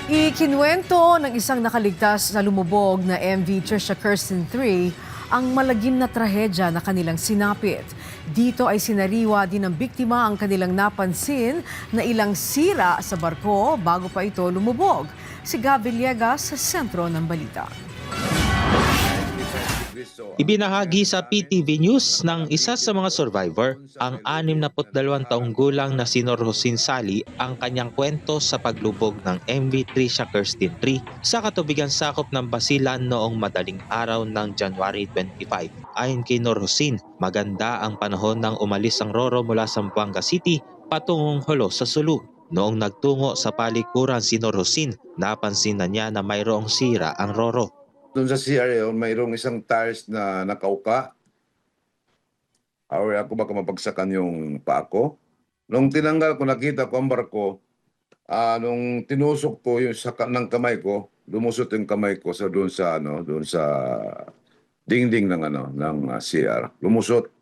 Ikinuwento ng isang nakaligtas sa lumubog na MV Trisha Kirsten 3 ang malagim na trahedya na kanilang sinapit. Dito ay sinariwa din ng biktima ang kanilang napansin na ilang sira sa barko bago pa ito lumubog. Si Gab Villegas sa sentro ng balita. Ibinahagi sa PTV News ng isa sa mga survivor, ang 62 taong gulang na si Norhosin Sali, ang kanyang kwento sa paglubog ng MV Trisha Kirsten 3 sa katubigan sakop ng Basilan noong madaling araw ng January 25. Ayon kay Norhosin, maganda ang panahon nang umalis ang Roro mula Zamboanga City patungong Jolo sa Sulu. Noong nagtungo sa palikuran si Norhosin, napansin na niya na mayroong sira ang Roro. Doon sa CRL, mayroong isang tires na nakauka. Or ako baka mapagsakan yung paa ko. Nung tinanggal ko, nakita ko ang barko. Nung tinusok ko yung saka ng kamay ko, lumusot yung kamay ko sa doon sa dingding ng CR. Lumusot.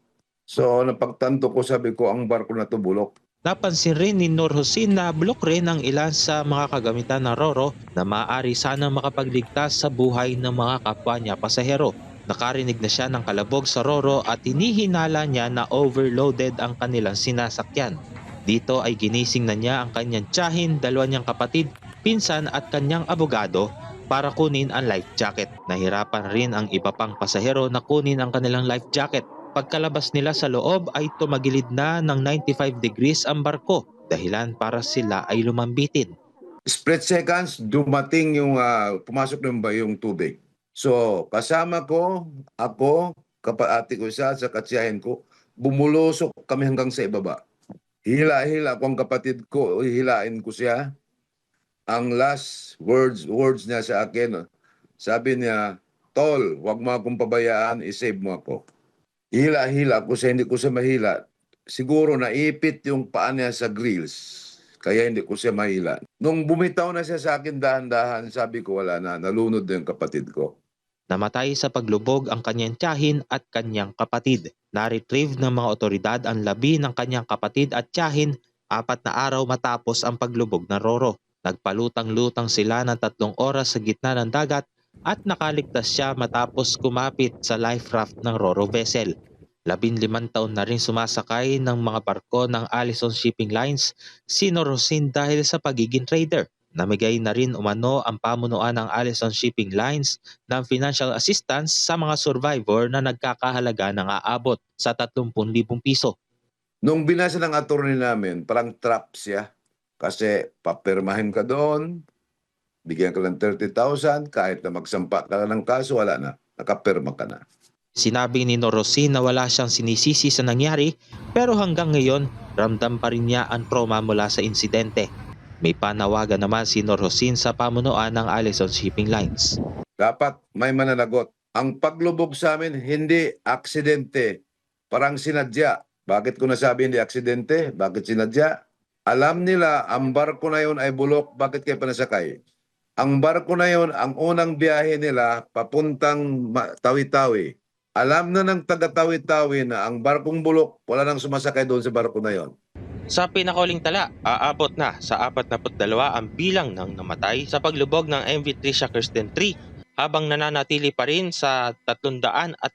So napagtanto ko, sabi ko, ang barko na to bulok. Napansin rin ni Norhosin na bulok rin ang ilan sa mga kagamitan ng Roro na maaari sana makapagligtas sa buhay ng mga kapwa niya pasahero. Nakarinig na siya ng kalabog sa Roro at hinihinala niya na overloaded ang kanilang sinasakyan. Dito ay ginising na niya ang kanyang tiyahin, dalawa niyang kapatid, pinsan at kanyang abogado para kunin ang life jacket. Nahirapan rin ang iba pang pasahero na kunin ang kanilang life jacket. Pagkalabas nila sa loob ay tumagilid na ng 95 degrees ang barko, dahilan para sila ay lumambitin. Split seconds, dumating yung pumasok ng yung tubig. So kasama ko, ako, kapatid ko sa katsiyahin ko, bumulusok kami hanggang sa ibaba. Hila-hila ko ang kapatid ko, hilain ko siya. Ang last words niya sa akin, sabi niya, "Tol, wag mo akong pabayaan, isave mo ako." Hila-hila ko siya, hindi ko siya mahila. Siguro naipit yung paa niya sa grills, kaya hindi ko siya mahila. Nung bumitaw na siya sa akin dahan-dahan, sabi ko wala na, nalunod na yung kapatid ko. Namatay sa paglubog ang kanyang tiyahin at kanyang kapatid. Na-retrieve ng mga otoridad ang labi ng kanyang kapatid at tiyahin 4 na araw matapos ang paglubog ng Roro. Nagpalutang-lutang sila ng 3 oras sa gitna ng dagat at nakaligtas siya matapos kumapit sa life raft ng Roro vessel. 15 taon na rin sumasakay ng mga barko ng Allison Shipping Lines si Norhosin dahil sa pagiging trader. Namigay na rin umano ang pamunuan ng Allison Shipping Lines ng financial assistance sa mga survivor na nagkakahalaga ng aabot sa 30,000 piso. Nung binasa ng attorney namin, parang trap siya. Kasi papirmahin ka doon, bigyan ka lang 30,000, kahit na magsampa ka ng kaso, wala na. Nakapirma ka na. Sinabi ni Norhosin na wala siyang sinisisi sa nangyari pero hanggang ngayon ramdam pa rin niya ang trauma mula sa insidente. May panawagan naman si Norhosin sa pamunuan ng Allison Shipping Lines. Dapat may mananagot. Ang paglubog sa amin, hindi aksidente. Parang sinadya. Bakit ko nasabi hindi aksidente? Bakit sinadya? Alam nila ang barko na yun ay bulok. Bakit kayo panasakay? Ang barko na yun, ang unang biyahe nila papuntang Tawi-Tawi. Alam na ng taga-Tawi-Tawi na ang barkong bulok, wala nang sumasakay doon sa barko na yon. Sa pinakauling tala, aabot na sa 42 ang bilang ng namatay sa paglubog ng MV Trisha Kirsten 3 habang nananatili pa rin sa 316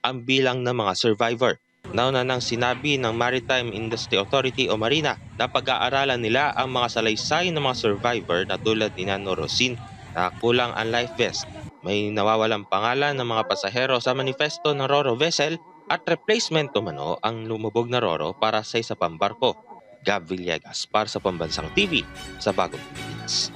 ang bilang ng mga survivor. Nauna nang sinabi ng Maritime Industry Authority o Marina na pag-aaralan nila ang mga salaysay ng mga survivor na tulad ni Norhosin na kulang ang life vest. May nawawalang pangalan ng mga pasahero sa manifesto ng Roro vessel at replacement umano ang lumubog na Roro para sa isa pang barko. Gab Villegas para sa Pambansang TV sa Bagong Pilipinas.